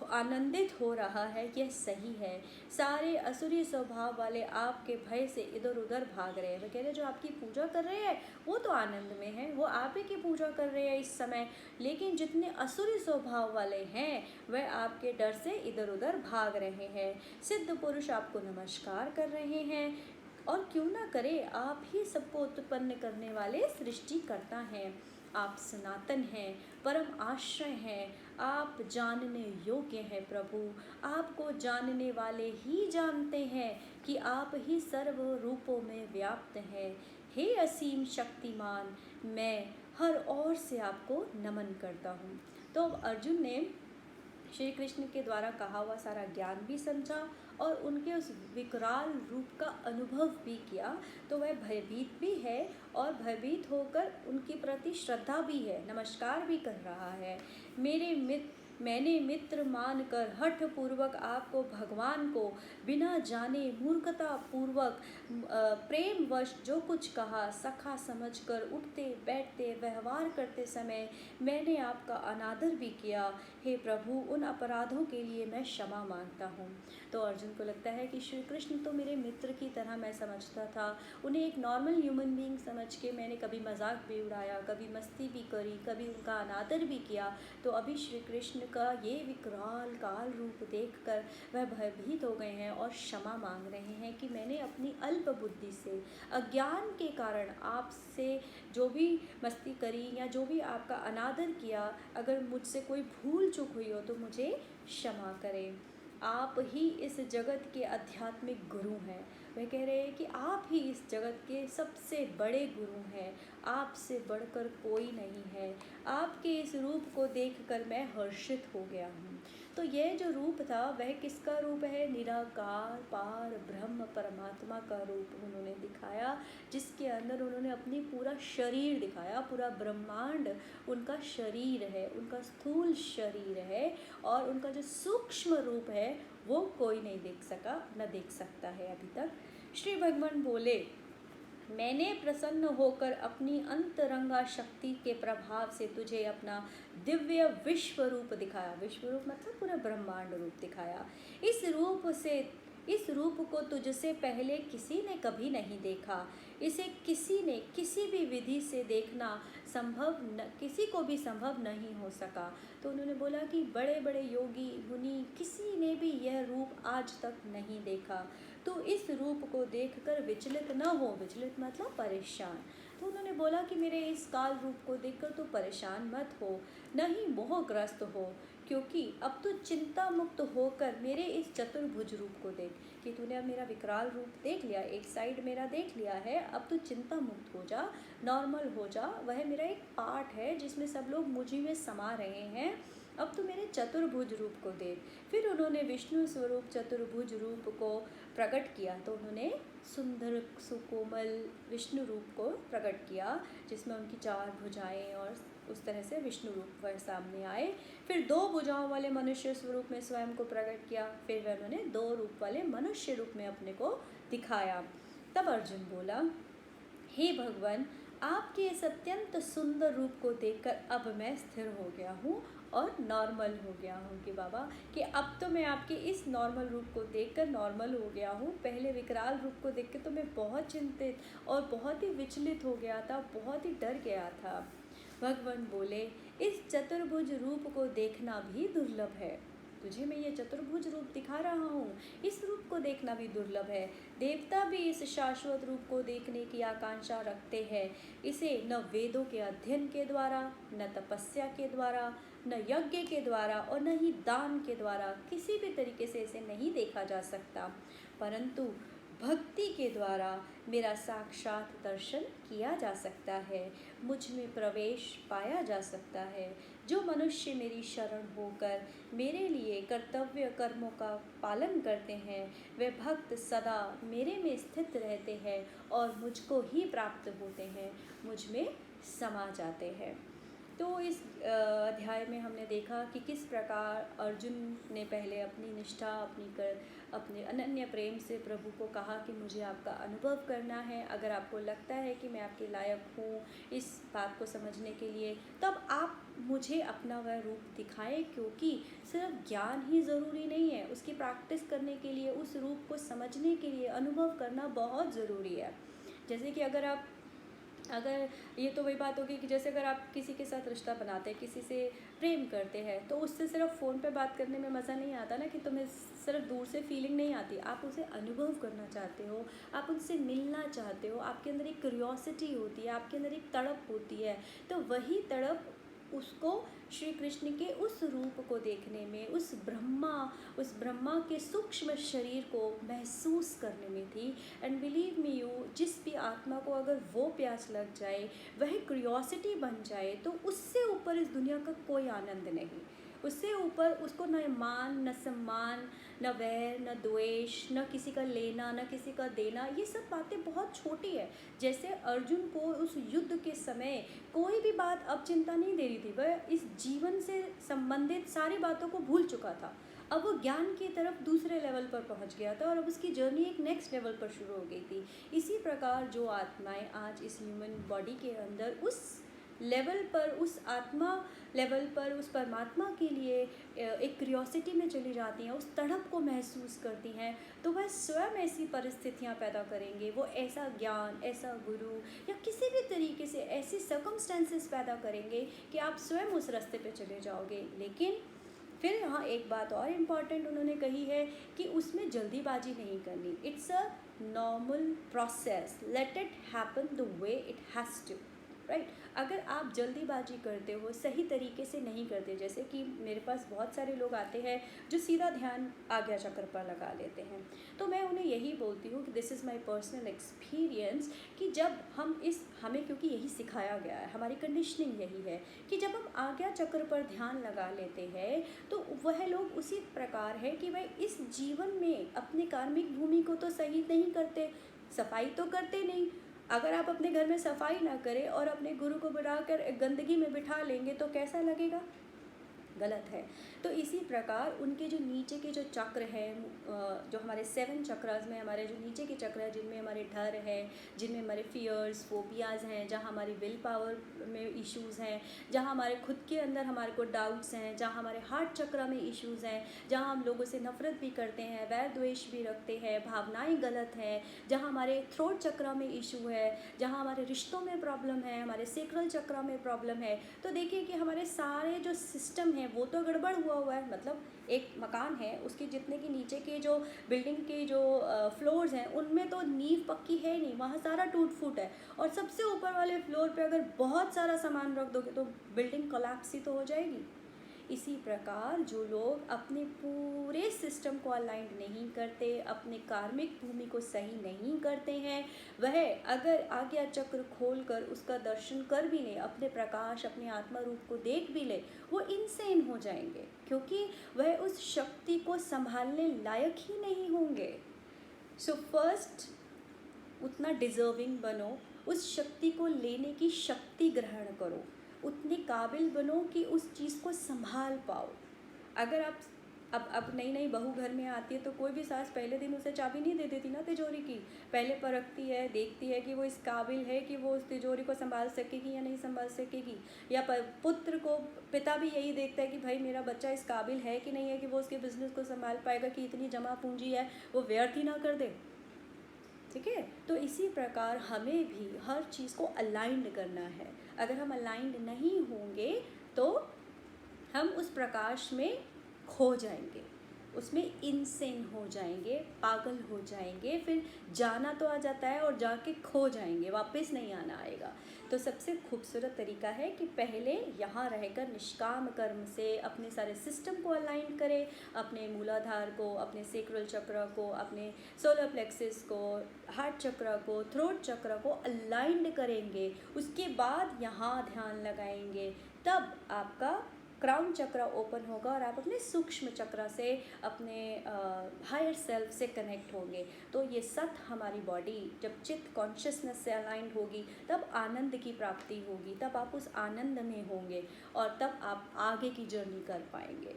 आनंदित हो रहा है, यह सही है। सारे असुरी स्वभाव वाले आपके भय से इधर उधर भाग रहे हैं। वे कह रहे हैं जो आपकी पूजा कर रहे हैं वो तो आनंद में है, वो आप ही की पूजा कर रहे हैं इस समय। लेकिन जितने असुरी स्वभाव वाले हैं वह आपके डर से इधर उधर भाग रहे हैं। सिद्ध पुरुष आपको नमस्कार कर रहे हैं, और क्यों ना करे, आप ही सबको उत्पन्न करने वाले सृष्टिकर्ता हैं। आप सनातन हैं, परम आश्रय हैं, आप जानने योग्य हैं प्रभु। आपको जानने वाले ही जानते हैं कि आप ही सर्व रूपों में व्याप्त हैं। हे असीम शक्तिमान, मैं हर ओर से आपको नमन करता हूँ। तो अर्जुन ने श्री कृष्ण के द्वारा कहा हुआ सारा ज्ञान भी समझा और उनके उस विकराल रूप का अनुभव भी किया। तो वह भयभीत भी है और भयभीत होकर उनके प्रति श्रद्धा भी है, नमस्कार भी कर रहा है। मैंने मित्र मानकर हठ पूर्वक आपको, भगवान को बिना जाने मूर्खता पूर्वक प्रेमवश जो कुछ कहा, सखा समझकर उठते बैठते व्यवहार करते समय मैंने आपका अनादर भी किया। हे प्रभु, उन अपराधों के लिए मैं क्षमा मांगता हूँ। तो अर्जुन को लगता है कि श्री कृष्ण तो मेरे मित्र की तरह मैं समझता था, उन्हें एक नॉर्मल ह्यूमन बीइंग समझ के मैंने कभी मजाक भी उड़ाया, कभी मस्ती भी करी, कभी उनका अनादर भी किया। तो अभी श्री कृष्ण का ये विकराल काल रूप देखकर वह भयभीत हो गए हैं और क्षमा मांग रहे हैं कि मैंने अपनी अल्प बुद्धि से, अज्ञान के कारण आपसे जो भी मस्ती करी या जो भी आपका अनादर किया, अगर मुझसे कोई भूल चूक हुई हो तो मुझे क्षमा करें। आप ही इस जगत के आध्यात्मिक गुरु हैं। वे कह रहे हैं कि आप ही इस जगत के सबसे बड़े गुरु हैं, आपसे बढ़कर कोई नहीं है। आपके इस रूप को देखकर मैं हर्षित हो गया हूँ। तो यह जो रूप था वह किसका रूप है? निराकार पार ब्रह्म परमात्मा का रूप उन्होंने दिखाया, जिसके अंदर उन्होंने अपनी पूरा शरीर दिखाया। पूरा ब्रह्मांड उनका शरीर है, उनका स्थूल शरीर है, और उनका जो सूक्ष्म रूप है वो कोई नहीं देख सका, न देख सकता है अभी तक। श्री भगवान बोले, मैंने प्रसन्न होकर अपनी अंतरंगा शक्ति के प्रभाव से तुझे अपना दिव्य विश्व रूप दिखाया। विश्व रूप मतलब पूरा ब्रह्मांड रूप दिखाया। इस रूप को तुझसे पहले किसी ने कभी नहीं देखा। इसे किसी ने किसी भी विधि से देखना किसी को भी संभव नहीं हो सका। तो उन्होंने बोला कि बड़े बड़े योगी मुनि किसी ने भी यह रूप आज तक नहीं देखा। तो इस रूप को देखकर विचलित न हो, विचलित मतलब परेशान। तो उन्होंने बोला कि मेरे इस काल रूप को देखकर तो परेशान मत हो, न ही मोहग्रस्त हो, क्योंकि अब तो चिंता मुक्त होकर मेरे इस चतुर्भुज रूप को देख। कि तूने अब मेरा विकराल रूप देख लिया, एक साइड मेरा देख लिया है, अब तू चिंता मुक्त हो जा, नॉर्मल हो जा। वह मेरा एक पार्ट है जिसमें सब लोग मुझी में समा रहे हैं। अब तू मेरे चतुर्भुज रूप को देख। फिर उन्होंने विष्णु स्वरूप चतुर्भुज रूप को प्रकट किया। तो उन्होंने सुंदर सुकोमल विष्णु रूप को प्रकट किया, जिसमें उनकी 4 भुजाएं, और उस तरह से विष्णु रूप वह सामने आए। फिर 2 भुजाओं वाले मनुष्य स्वरूप में स्वयं को प्रकट किया। फिर वह उन्होंने 2 रूप वाले मनुष्य रूप में अपने को दिखाया। तब अर्जुन बोला, हे भगवान, आपके इस अत्यंत सुंदर रूप को देखकर अब मैं स्थिर हो गया हूँ और नॉर्मल हो गया हूँ। कि बाबा कि अब तो मैं आपके इस नॉर्मल रूप को देखकर नॉर्मल हो गया हूँ। पहले विकराल रूप को देख के तो मैं बहुत चिंतित और बहुत ही विचलित हो गया था, बहुत ही डर गया था। भगवान बोले, इस चतुर्भुज रूप को देखना भी दुर्लभ है। तुझे मैं ये चतुर्भुज रूप दिखा रहा हूँ, इस रूप को देखना भी दुर्लभ है। देवता भी इस शाश्वत रूप को देखने की आकांक्षा रखते हैं। इसे न वेदों के अध्ययन के द्वारा, न तपस्या के द्वारा, न यज्ञ के द्वारा, और न ही दान के द्वारा किसी भी तरीके से इसे नहीं देखा जा सकता, परंतु भक्ति के द्वारा मेरा साक्षात दर्शन किया जा सकता है, मुझ में प्रवेश पाया जा सकता है। जो मनुष्य मेरी शरण होकर मेरे लिए कर्तव्य कर्मों का पालन करते हैं, वे भक्त सदा मेरे में स्थित रहते हैं और मुझको ही प्राप्त होते हैं, मुझ में समा जाते हैं। तो इस अध्याय में हमने देखा कि किस प्रकार अर्जुन ने पहले अपनी निष्ठा अपने अनन्य प्रेम से प्रभु को कहा कि मुझे आपका अनुभव करना है। अगर आपको लगता है कि मैं आपके लायक हूँ इस बात को समझने के लिए, तब आप मुझे अपना वह रूप दिखाएं, क्योंकि सिर्फ ज्ञान ही ज़रूरी नहीं है, उसकी प्रैक्टिस करने के लिए, उस रूप को समझने के लिए अनुभव करना बहुत ज़रूरी है। जैसे कि अगर ये तो वही बात होगी कि जैसे अगर आप किसी के साथ रिश्ता बनाते हैं, किसी से प्रेम करते हैं, तो उससे सिर्फ फ़ोन पे बात करने में मज़ा नहीं आता ना, कि तुम्हें सिर्फ दूर से फीलिंग नहीं आती, आप उसे अनुभव करना चाहते हो, आप उनसे मिलना चाहते हो, आपके अंदर एक क्यूरियोसिटी होती है, आपके अंदर एक तड़प होती है। तो वही तड़प उसको श्री कृष्ण के उस रूप को देखने में, उस ब्रह्मा के सूक्ष्म शरीर को महसूस करने में थी। एंड बिलीव मी यू, जिस भी आत्मा को अगर वो प्यास लग जाए, वह क्यूरियोसिटी बन जाए, तो उससे ऊपर इस दुनिया का कोई आनंद नहीं। उससे ऊपर उसको न मान, न सम्मान, न वैर, न द्वेष, न किसी का लेना, न किसी का देना, ये सब बातें बहुत छोटी है। जैसे अर्जुन को उस युद्ध के समय कोई भी बात अब चिंता नहीं दे रही थी, वह इस जीवन से संबंधित सारी बातों को भूल चुका था। अब वो ज्ञान की तरफ दूसरे लेवल पर पहुंच गया था, और अब उसकी जर्नी एक नेक्स्ट लेवल पर शुरू हो गई थी। इसी प्रकार जो आत्माएं आज इस ह्यूमन बॉडी के अंदर उस लेवल पर, उस आत्मा लेवल पर, उस परमात्मा के लिए एक क्यूरियोसिटी में चली जाती हैं, उस तड़प को महसूस करती हैं, तो वह स्वयं ऐसी परिस्थितियां पैदा करेंगे, वो ऐसा ज्ञान, ऐसा गुरु, या किसी भी तरीके से ऐसी सर्कमस्टेंसेस पैदा करेंगे कि आप स्वयं उस रास्ते पे चले जाओगे। लेकिन फिर यहाँ एक बात और इम्पॉर्टेंट उन्होंने कही है कि उसमें जल्दीबाजी नहीं करनी। It's a normal process, let it happen the way it has to. Right. अगर आप जल्दीबाजी करते हो, सही तरीके से नहीं करते, जैसे कि मेरे पास बहुत सारे लोग आते हैं जो सीधा ध्यान आज्ञा चक्र पर लगा लेते हैं, तो मैं उन्हें यही बोलती हूँ कि this is my personal experience कि जब हमें क्योंकि यही सिखाया गया है, हमारी कंडीशनिंग यही है कि जब हम आज्ञा चक्र पर ध्यान लगा लेते हैं तो वह लोग उसी प्रकार है कि वह इस जीवन में अपने कार्मिक भूमि को तो सही नहीं करते, सफाई तो करते नहीं। अगर आप अपने घर में सफाई ना करें और अपने गुरु को बुलाकर गंदगी में बिठा लेंगे तो कैसा लगेगा? गलत है। तो इसी प्रकार उनके जो नीचे के जो चक्र हैं, जो हमारे 7 चक्रास में हमारे जो नीचे के चक्र हैं, जिनमें हमारे डर है, जिनमें हमारे फियर्स फोबियाज़ हैं, जहाँ हमारी विल पावर में इश्यूज़ हैं, जहाँ हमारे खुद के अंदर हमारे को डाउट्स हैं, जहाँ हमारे हार्ट चक्र में इश्यूज़ हैं, जहाँ हम लोगों से नफरत भी करते हैं, वैर द्वेष भी रखते हैं, भावनाएं गलत हैं, जहाँ हमारे थ्रोट चक्र में इशू है, जहाँ हमारे रिश्तों में प्रॉब्लम है, हमारे सेक्रल चक्र में प्रॉब्लम है, तो देखिए कि हमारे सारे जो सिस्टम है वो तो गड़बड़ हुआ है। मतलब एक मकान है, उसके जितने के नीचे के जो बिल्डिंग के जो फ्लोर्स हैं उनमें तो नींव पक्की है नहीं, वहाँ सारा टूट फूट है, और सबसे ऊपर वाले फ्लोर पे अगर बहुत सारा सामान रख दोगे तो बिल्डिंग कोलैप्स ही तो हो जाएगी। इसी प्रकार जो लोग अपने पूरे सिस्टम को अलाइंड नहीं करते, अपने कार्मिक भूमि को सही नहीं करते हैं, वह अगर आज्ञा चक्र खोल कर उसका दर्शन कर भी ले, अपने प्रकाश अपने आत्मा रूप को देख भी ले, वो इनसेन हो जाएंगे, क्योंकि वह उस शक्ति को संभालने लायक ही नहीं होंगे। सो फर्स्ट उतना डिज़र्विंग बनो, उस शक्ति को लेने की शक्ति ग्रहण करो, उतने काबिल बनो कि उस चीज़ को संभाल पाओ। अगर आप अब नई नई बहू घर में आती है तो कोई भी सास पहले दिन उसे चाबी नहीं दे देती ना तिजोरी की, पहले परखती है, देखती है कि वो इस काबिल है कि वो उस तिजोरी को संभाल सकेगी या नहीं संभाल सकेगी, या पुत्र को पिता भी यही देखता है कि भाई मेरा बच्चा इस काबिल है कि नहीं है कि वो उसके बिजनेस को संभाल पाएगा, कि इतनी जमा पूंजी है वो व्यर्थ ही ना कर दे। ठीक है, तो इसी प्रकार हमें भी हर चीज़ को अलाइंड करना है। अगर हम अलाइंड नहीं होंगे तो हम उस प्रकाश में खो जाएंगे, उसमें इनसेन हो जाएंगे, पागल हो जाएंगे, फिर जाना तो आ जाता है और जाके खो जाएंगे, वापस नहीं आना आएगा। तो सबसे खूबसूरत तरीका है कि पहले यहाँ रहकर निष्काम कर्म से अपने सारे सिस्टम को अलाइन करें, अपने मूलाधार को, अपने सेक्रल चक्र को, अपने सोलर प्लेक्सिस को, हार्ट चक्र को, थ्रोट चक्र को अलाइंड करेंगे, उसके बाद यहाँ ध्यान लगाएंगे, तब आपका क्राउन चक्र ओपन होगा और आप अपने सूक्ष्म चक्र से अपने हायर सेल्फ से कनेक्ट होंगे। तो ये सत हमारी बॉडी जब चित्त कॉन्शियसनेस से अलाइंड होगी तब आनंद की प्राप्ति होगी, तब आप उस आनंद में होंगे और तब आप आगे की जर्नी कर पाएंगे।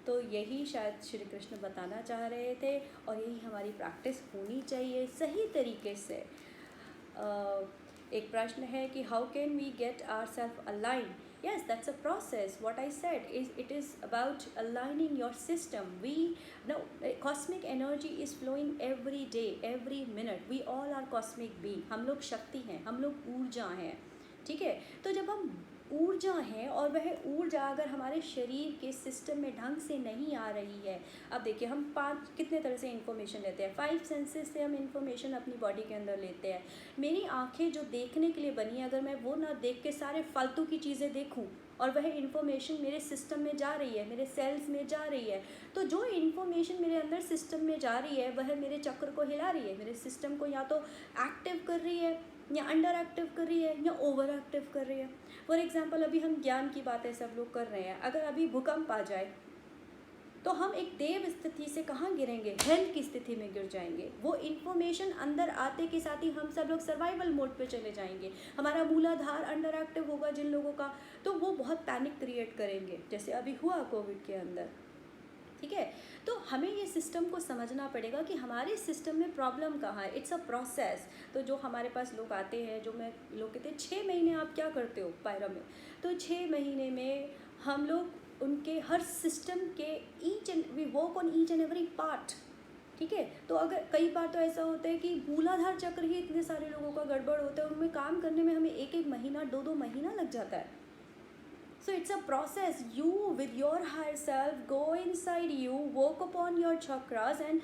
तो यही शायद श्री कृष्ण बताना चाह रहे थे और यही हमारी प्रैक्टिस होनी चाहिए सही तरीके से। एक प्रश्न है कि how can we get our self aligned? Yes, that's a process. What I said is it is about aligning your system. Cosmic energy is flowing every day, every minute. We all are cosmic being. हम लोग शक्ति हैं, हम लोग ऊर्जा हैं, ठीक है। तो जब हम ऊर्जा है और वह ऊर्जा अगर हमारे शरीर के सिस्टम में ढंग से नहीं आ रही है, अब देखिए हम 5 कितने तरह से इन्फॉर्मेशन लेते हैं, 5 सेंसेस से हम इन्फॉर्मेशन अपनी बॉडी के अंदर लेते हैं। मेरी आंखें जो देखने के लिए बनी है, अगर मैं वो ना देख के सारे फालतू की चीज़ें देखूं और वह इन्फॉर्मेशन मेरे सिस्टम में जा रही है, मेरे सेल्स में जा रही है, तो जो इन्फॉर्मेशन मेरे अंदर सिस्टम में जा रही है वह मेरे चक्र को हिला रही है, मेरे सिस्टम को या तो एक्टिव कर रही है या अंडर एक्टिव कर रही है या ओवर एक्टिव कर रही है। फॉर एग्जाम्पल अभी हम ज्ञान की बातें सब लोग कर रहे हैं, अगर अभी भूकंप आ जाए तो हम एक देव स्थिति से कहाँ गिरेंगे, हेल की स्थिति में गिर जाएंगे। वो इन्फॉर्मेशन अंदर आते के साथ ही हम सब लोग सर्वाइवल मोड पे चले जाएंगे, हमारा मूलाधार अंडर एक्टिव होगा जिन लोगों का, तो वो बहुत पैनिक क्रिएट करेंगे, जैसे अभी हुआ कोविड के अंदर, ठीक है। तो हमें ये सिस्टम को समझना पड़ेगा कि हमारे सिस्टम में प्रॉब्लम कहाँ है। It's a process. तो जो हमारे पास लोग आते हैं, जो मैं लोग कहते हैं 6 महीने आप क्या करते हो पायरा में, तो 6 महीने में हम लोग उनके हर सिस्टम के we work on each and every part, ठीक है। तो अगर कई बार तो ऐसा होता है कि मूलाधार चक्र ही इतने सारे लोगों का गड़बड़ होता है, उनमें काम करने में हमें 1-1 महीना 2-2 महीना लग जाता है। So it's a process. You with your higher self go inside you, work upon your chakras and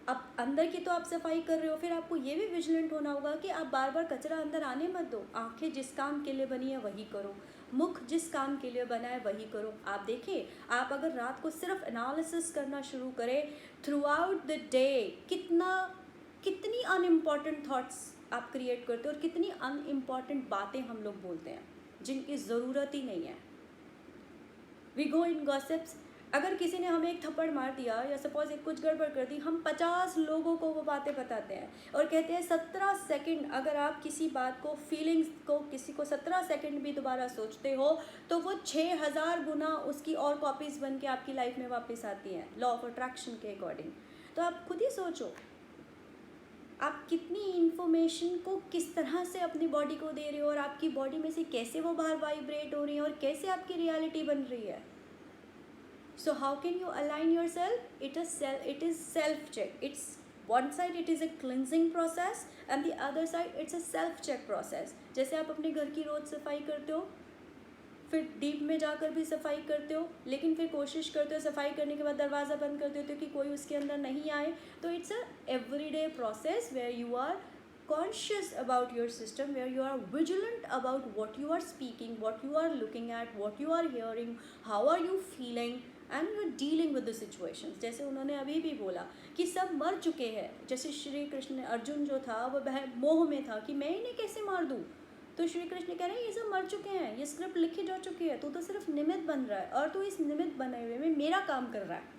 अब अंदर की तो आप सफाई कर रहे हो, फिर आपको ये भी विजिलेंट होना होगा कि आप बार बार कचरा अंदर आने मत दो। आंखें जिस काम के लिए बनी है वही करो, मुख जिस काम के लिए बना है वही करो। आप देखिए, आप अगर रात को सिर्फ एनालिसिस करना शुरू करें थ्रू आउट द डे, कितनी अनइम्पॉर्टेंट थॉट्स आप क्रिएट करते हो और कितनी अनइम्पॉर्टेंट बातें हम लोग बोलते हैं जिनकी ज़रूरत ही नहीं है। We go in gossips. अगर किसी ने हमें एक थप्पड़ मार दिया या सपोज एक कुछ गड़बड़ कर दी, हम 50 लोगों को वो बातें बताते हैं और कहते हैं 17 सेकंड अगर आप किसी बात को, फीलिंग्स को, किसी को 17 सेकंड भी दोबारा सोचते हो तो वो 6000 गुना उसकी और कॉपीज़ बन के आपकी लाइफ में वापस आती हैं, लॉ ऑफ अट्रैक्शन के अकॉर्डिंग। तो आप खुद ही सोचो, आप कितनी इन्फॉर्मेशन को किस तरह से अपनी बॉडी को दे रहे हो और आपकी बॉडी में से कैसे वो बाहर वाइब्रेट हो रही है और कैसे आपकी रियलिटी बन रही है। So how can you align yourself? It is self check. It's one side it is a cleansing process and the other side it's a self check process. जैसे आप अपने घर की रोज सफाई करते हो, फिर डीप में जाकर भी सफाई करते हो, लेकिन फिर कोशिश करते हो सफाई करने के बाद दरवाज़ा बंद कर देते हो कि कोई उसके अंदर नहीं आए। तो it's a everyday process where you are conscious about your system, where you are vigilant about what you are speaking, what you are looking at, what you are hearing, how are you feeling and you are dealing with the situations। जैसे उन्होंने अभी भी बोला कि सब मर चुके हैं, जैसे श्री कृष्ण, अर्जुन जो था वो मोह में था कि मैं इन्हें कैसे मार दूँ, तो श्री कृष्ण कह रहे हैं ये सब मर चुके हैं, ये स्क्रिप्ट लिखी जा चुकी है, तू तो सिर्फ निमित्त बन रहा है और तू इस निमित्त बने हुए में मेरा काम कर रहा है।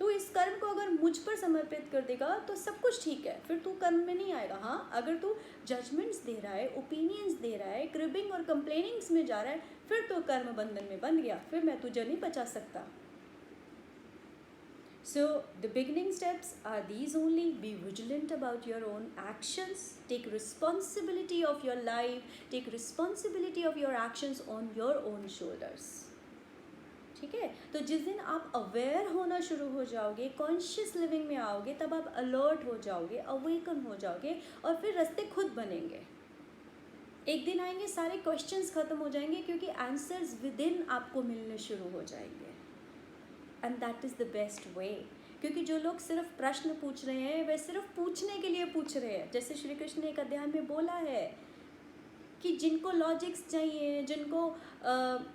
तो इस कर्म को अगर मुझ पर समर्पित कर देगा तो सब कुछ ठीक है, फिर तू कर्म में नहीं आएगा। हाँ, अगर तू जजमेंट्स दे रहा है, ओपिनियंस दे रहा है, क्रिबिंग और कंप्लेनिंग्स में जा रहा है, फिर तो कर्म बंधन में बन गया, फिर मैं तुझे नहीं बचा सकता। So the beginning steps are these only: be vigilant about your own actions, take responsibility of your life, take responsibility of your actions on your own shoulders। ठीक है, तो जिस दिन आप अवेयर होना शुरू हो जाओगे, कॉन्शियस लिविंग में आओगे, तब आप अलर्ट हो जाओगे, अवेकन हो जाओगे और फिर रास्ते खुद बनेंगे। एक दिन आएंगे सारे क्वेश्चंस खत्म हो जाएंगे क्योंकि आंसर्स विद इन आपको मिलने शुरू हो जाएंगे। And that is the best way. क्योंकि जो लोग सिर्फ प्रश्न पूछ रहे हैं वे सिर्फ पूछने के लिए पूछ रहे हैं। जैसे श्री कृष्ण ने एक अध्याय में बोला है कि जिनको लॉजिक्स चाहिए, जिनको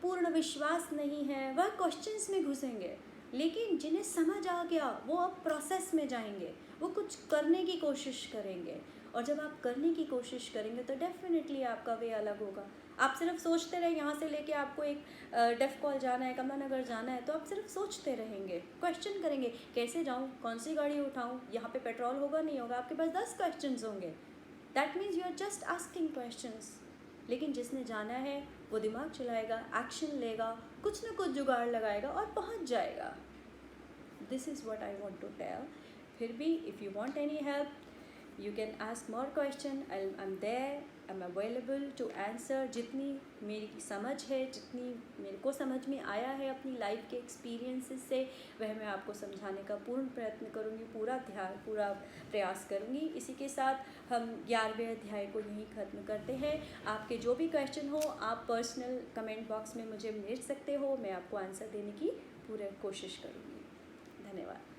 पूर्ण विश्वास नहीं है, वह क्वेश्चंस में घुसेंगे, लेकिन जिन्हें समझ आ गया वो अब प्रोसेस में जाएंगे, वो कुछ करने की कोशिश करेंगे। और जब आप करने की कोशिश करेंगे तो डेफिनेटली आपका वे अलग होगा। आप सिर्फ सोचते रहे, यहाँ से लेके आपको एक डेफ कॉल जाना है, कमला नगर जाना है, तो आप सिर्फ सोचते रहेंगे, क्वेश्चन करेंगे, कैसे जाऊँ, कौन सी गाड़ी उठाऊँ, यहाँ पे पेट्रोल होगा नहीं होगा, आपके पास 10 क्वेश्चंस होंगे। That means you are just asking questions. लेकिन जिसने जाना है वो दिमाग चलाएगा, एक्शन लेगा, कुछ ना कुछ जुगाड़ लगाएगा और पहुंच जाएगा। This is what I want to tell. फिर भी if you want any help you can ask more question, I'm there, I'm available to answer। जितनी मेरी समझ है, जितनी मेरे को समझ में आया है अपनी लाइफ के एक्सपीरियंसेस से, वह मैं आपको समझाने का पूर्ण प्रयत्न करूँगी, पूरा प्रयास करूँगी। इसी के साथ हम 11वें अध्याय को यहीं ख़त्म करते हैं। आपके जो भी क्वेश्चन हो आप पर्सनल कमेंट बॉक्स में मुझे भेज सकते हो, मैं आपको आंसर देने की पूरी कोशिश करूँगी। धन्यवाद।